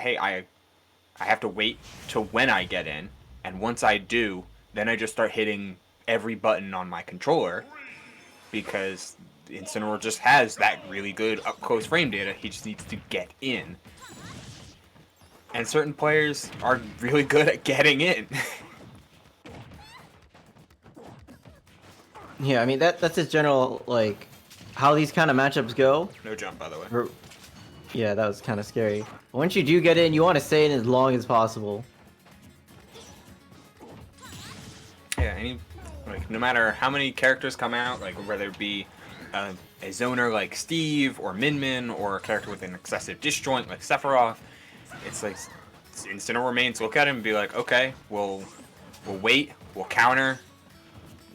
hey, I have to wait to when I get in, and once I do, then I just start hitting every button on my controller, because Incineroar just has that really good up close frame data. He just needs to get in. And certain players are really good at getting in. Yeah, I mean that's just general like how these kind of matchups go. No jump, by the way. Yeah, that was kind of scary. Once you do get in, you want to stay in as long as possible. Yeah, like no matter how many characters come out, like whether it be a zoner like Steve or Min or a character with an excessive disjoint like Sephiroth, it's like Incineroar mains look at him and be like, okay, we'll wait, we'll counter,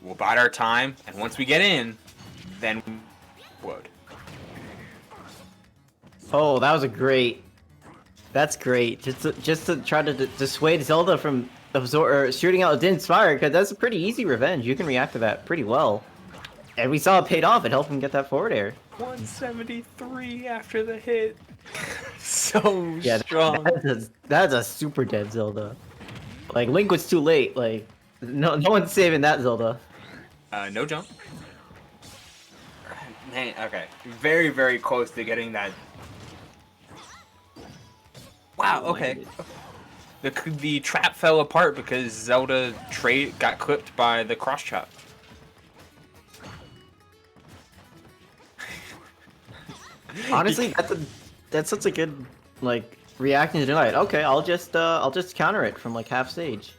we'll bide our time, and once we get in, then explode. Oh, that was a great. That's great. Just to try to dissuade Zelda from shooting out didn't inspire, because that's a pretty easy revenge. You can react to that pretty well. And we saw it paid off. It helped him get that forward air. 173 after the hit. So strong. That's a super dead Zelda. Like, Link was too late. Like, no one's saving that Zelda. No jump. Man, okay. Very, very close to getting that. Wow, okay. The trap fell apart because Zelda got clipped by the cross chop. Honestly, that's such a good like reaction to tonight. Okay, I'll just counter it from like half stage.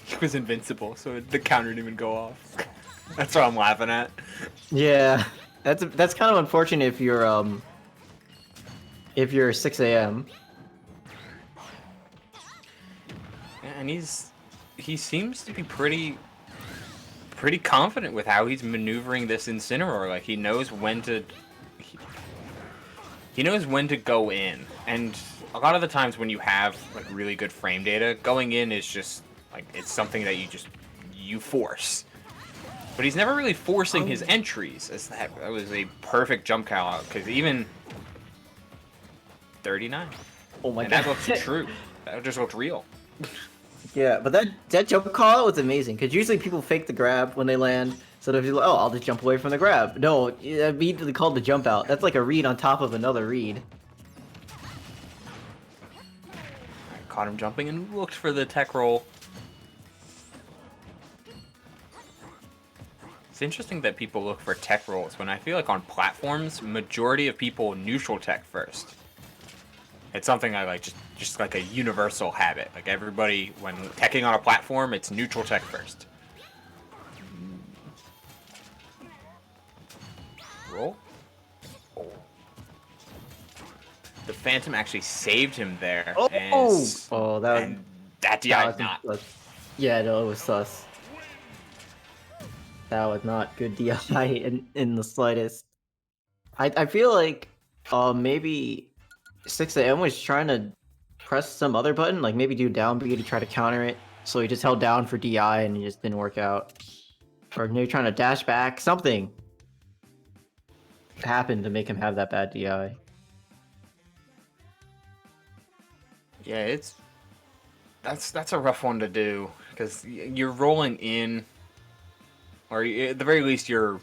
He was invincible, so the counter didn't even go off. That's what I'm laughing at. Yeah, that's kind of unfortunate if you're 6 a.m. And he seems to be pretty confident with how he's maneuvering this Incineroar. Like he knows when to he knows when to go in. And a lot of the times when you have like really good frame data, going in is just like it's something that you force. But he's never really forcing his entries. That was a perfect jump call out, because even 39. Oh my god, that looks true. That just looked real. Yeah, but that jump call out was amazing, because usually people fake the grab when they land. So if you're like, oh, I'll just jump away from the grab. No, it immediately called the jump out. That's like a read on top of another read. I caught him jumping and looked for the tech roll. It's interesting that people look for tech rolls when I feel like on platforms, majority of people neutral tech first. It's something I like, just like a universal habit. Like everybody, when teching on a platform, it's neutral tech first. Roll. Oh. The Phantom actually saved him there. Oh, and that DI not. Yeah, no, it was sus. That was not good DI in the slightest. I feel like maybe 6 a.m. was trying to press some other button, like maybe do down B to try to counter it. So he just held down for DI and it just didn't work out. Or maybe trying to dash back, something happened to make him have that bad DI. Yeah, that's a rough one to do, because you're rolling in, or at the very least you're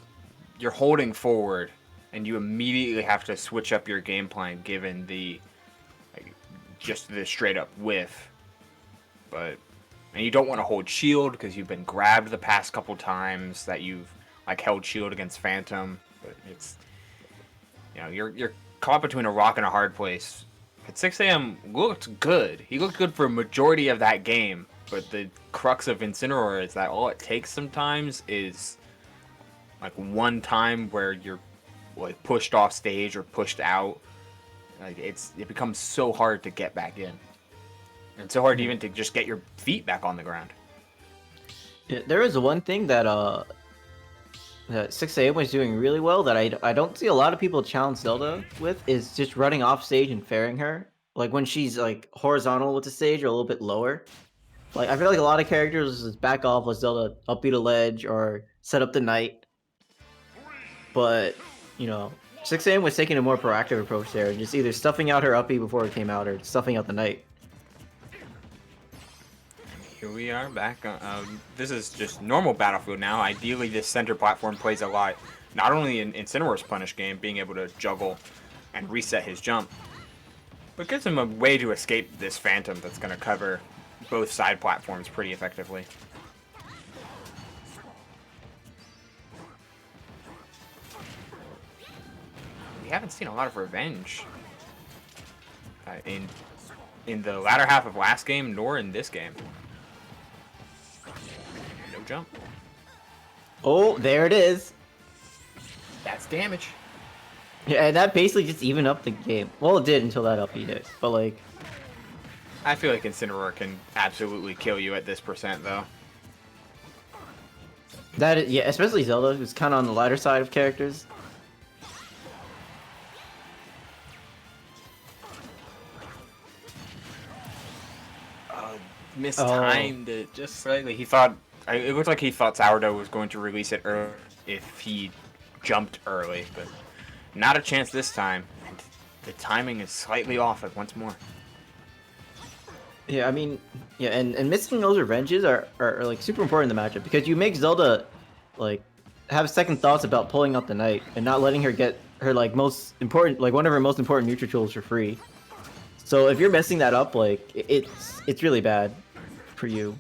holding forward, and you immediately have to switch up your game plan given the just the straight up whiff. And you don't want to hold shield because you've been grabbed the past couple times that you've like held shield against Phantom. But it's, you're caught between a rock and a hard place. At 6 a.m. looked good. He looked good for a majority of that game. But the crux of Incineroar is that all it takes sometimes is like one time where you're like pushed off stage or pushed out. Like it becomes so hard to get back in. And so hard even to just get your feet back on the ground. Yeah, there is one thing that 6 a.m. was doing really well that I don't see a lot of people challenge Zelda with, is just running off stage and fairing her. Like when she's like horizontal with the stage or a little bit lower. Like I feel like a lot of characters just back off with Zelda up beat a ledge or set up the knight. But 6 a.m. was taking a more proactive approach there, just either stuffing out her uppie before it came out or stuffing out the knight. Here we are back. This is just normal Battlefield now. Ideally, this center platform plays a lot. Not only in Incineroar's punish game, being able to juggle and reset his jump, but gives him a way to escape this Phantom that's going to cover both side platforms pretty effectively. We haven't seen a lot of revenge in the latter half of last game, nor in this game. No jump. Oh, there it is. That's damage. Yeah, and that basically just evened up the game. Well, it did until that uppie hit, but like... I feel like Incineroar can absolutely kill you at this percent, though. That is, yeah, especially Zelda, who's kind of on the lighter side of characters. Mistimed it just slightly. He thought... It looked like he thought SaurDeux was going to release it early if he jumped early, but not a chance this time. And the timing is slightly off once more. Yeah, I mean, yeah, and missing those revenges are like super important in the matchup because you make Zelda like have second thoughts about pulling out the knight and not letting her get her like most important, like one of her most important neutral tools for free. So if you're messing that up, like it's really bad for you.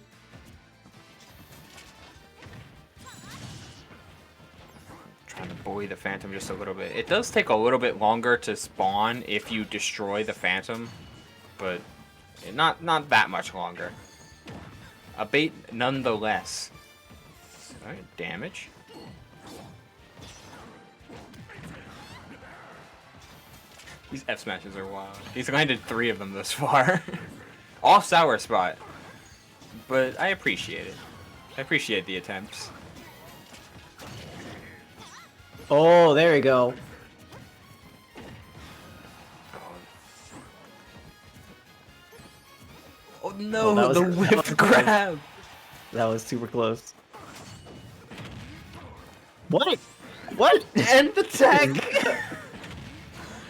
Trying to bully the Phantom just a little bit. It does take a little bit longer to spawn if you destroy the Phantom, but not that much longer. A bait nonetheless. Alright, damage. These F smashes are wild. He's landed 3 of them thus far. Off sour spot. But I appreciate it. I appreciate the attempts. Oh, there we go. Oh no, the whipped grab! That was super close. What? What? End the tech!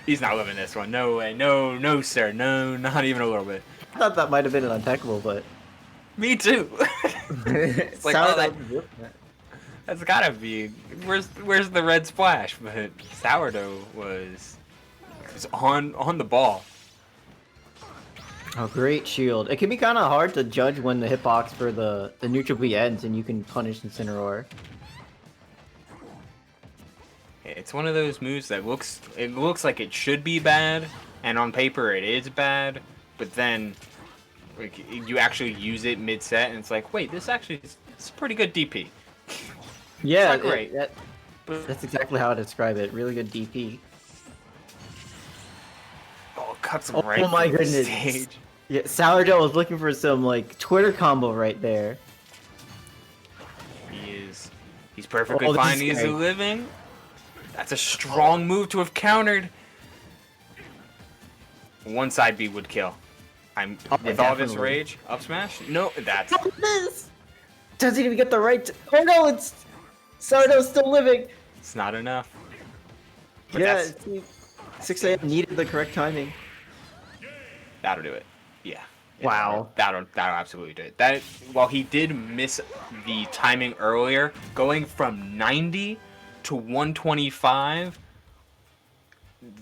He's not living this one. No way. No, no, sir. No, not even a little bit. I thought that might have been an untechable, but... Me too! It's like, oh, that's gotta be... Where's the red splash? But SaurDeux was on the ball. Oh, great shield. It can be kind of hard to judge when the hitbox for the neutral B ends and you can punish Incineroar. It's one of those moves that looks like it should be bad, and on paper it is bad, but then like you actually use it mid-set and it's like, wait, this actually is pretty good DP. Yeah, it's not great. That's exactly how I describe it. Really good DP. Oh, cuts him right my through the goodness. stage. Yeah, SaurDeux was looking for some like Twitter combo right there. He is. He's perfectly this fine. is He's scary. living. That's a strong move to have countered. One side B would kill. With all this rage, up smash? No, that's... Look at this! Doesn't even get the right... Oh no, it's... SaurDeux's still living! It's not enough. But Yeah, see, 6 a.m. needed the correct timing. That'll do it. Yeah. Wow. That'll absolutely do it. That, while he did miss the timing earlier, going from 90 to 125...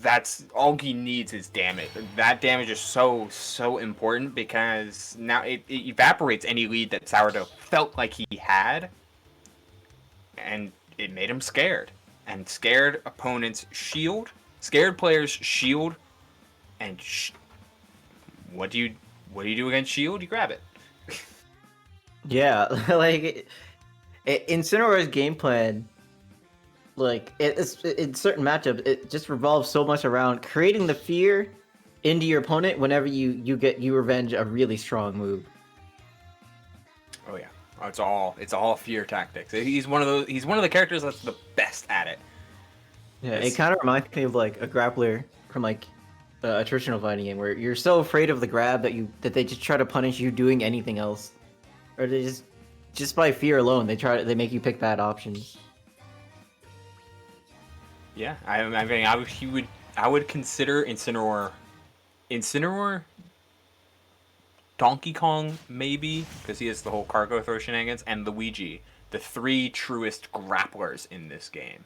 that's all he needs is damage. That damage is so important because now it evaporates any lead that SaurDeux felt like he had, and it made him scared. And scared opponents shield, scared players shield, and what do you do against shield? You grab it. Yeah, like Incineroar's game plan, like in certain matchups, it just revolves so much around creating the fear into your opponent whenever you revenge a really strong move. Oh yeah, it's all fear tactics. He's one of the characters that's the best at it. Yeah, it kind of reminds me of like a grappler from like a traditional fighting game where you're so afraid of the grab that they just try to punish you doing anything else, or they just by fear alone they make you pick bad options. Yeah, I mean, I would consider Incineroar, Donkey Kong maybe because he has the whole cargo throw shenanigans, and Luigi, the three truest grapplers in this game.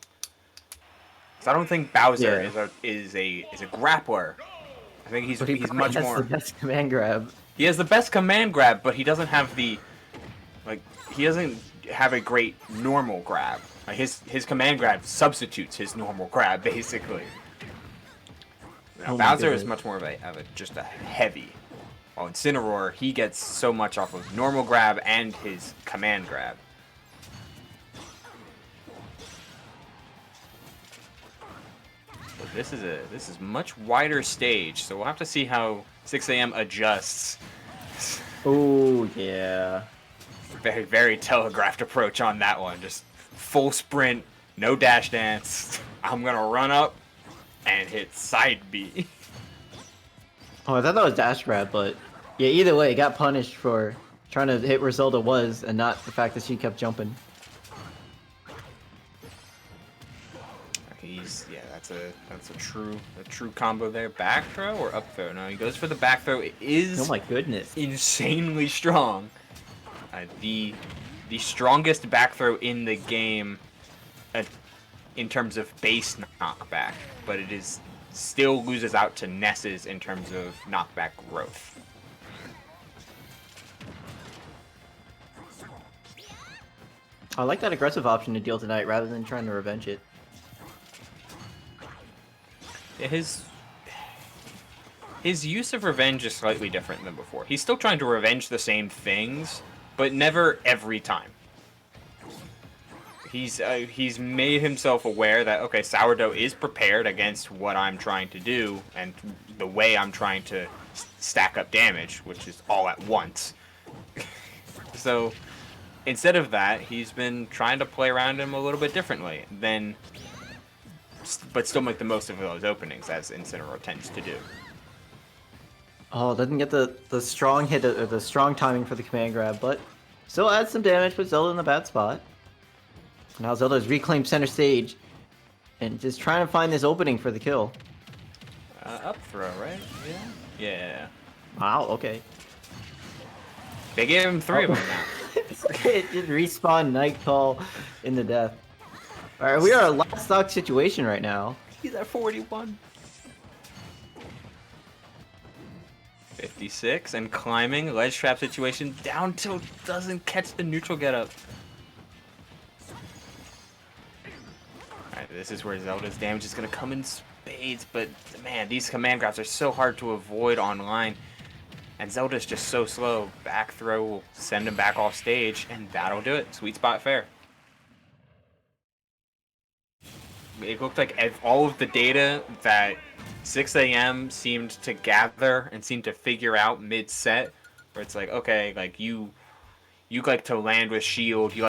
So I don't think Bowser Yeah, is a grappler. I think but he he's probably much has the more. best command grab. He has the best command grab, but he doesn't have the like he doesn't have a great normal grab. Like his command grab substitutes his normal grab basically. Now, Oh my Bowser is goodness. much more of just a heavy. While Incineroar, he gets so much off of normal grab and his command grab. But this is much wider stage, so we'll have to see how 6 a.m. adjusts. Oh yeah. Very, very telegraphed approach on that one. Just full sprint, no dash dance. I'm gonna run up and hit side B. Oh, I thought that was dash grab, but yeah, either way, got punished for trying to hit where Zelda was and not the fact that she kept jumping. That's a true combo there. Back throw or up throw? No, he goes for the back throw. It is Oh my goodness. insanely strong. The strongest back throw in the game in terms of base knockback, but it is still loses out to Ness's in terms of knockback growth. I like that aggressive option to deal tonight rather than trying to revenge it. His use of revenge is slightly different than before. He's still trying to revenge the same things, but never every time. He's made himself aware that, okay, SaurDeux is prepared against what I'm trying to do and the way I'm trying to stack up damage, which is all at once. So instead of that, he's been trying to play around him a little bit differently, but still make the most of those openings, as Incineroar tends to do. Oh, doesn't get the strong hit or the strong timing for the command grab, but still adds some damage, put Zelda in a bad spot. Now Zelda's reclaimed center stage and just trying to find this opening for the kill. Up throw, right? Yeah. Yeah. Wow, okay. They gave him 3 of them now. It did respawn Nightfall in the death. Alright, we are a last stock situation right now. He's at 41. 56 and climbing, ledge trap situation, down tilt doesn't catch the neutral getup. Alright, this is where Zelda's damage is going to come in spades, but man, these command grabs are so hard to avoid online. And Zelda's just so slow. Back throw will send him back off stage, and that'll do it. Sweet spot fair. It looked like all of the data that 6 a.m. seemed to gather and seemed to figure out mid-set, where it's like, okay, like you like to land with shield, you